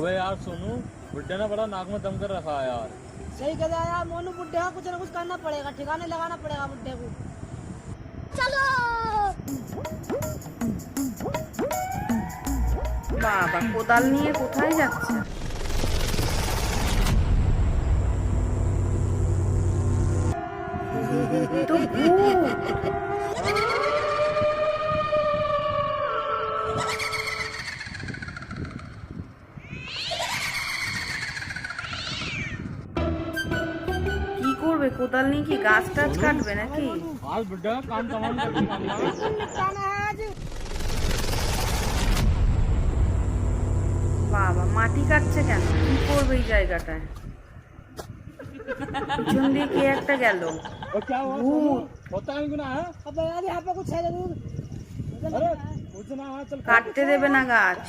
अबे यार सोनू, बुड्ढे ने बड़ा नाक में दम कर रखा है यार। सही कह रहा यार मोनू, बुड्ढे का कुछ ना कुछ करना पड़ेगा, ठिकाने लगाना पड़ेगा बुड्ढे को। चलो বাবা কোদাল নিয়ে কোথায় যাচ্ছে? তো ভূত। কি করবে কোদাল নিয়ে? কি গাছ টাছ কাটবে নাকি? आज बुड्ढे का कान तमाम कर दिया। বাবা মাটি কাটছে কেন? কি করবে এই জায়গাটায়? পিছন দিয়ে কে একটা গেল। और क्या हुआ? भूत। होता है गुना है? अबे यार यहाँ पे कुछ है जरूर। अरे कुछ ना है, चल কাটতে দেবে না গাছ।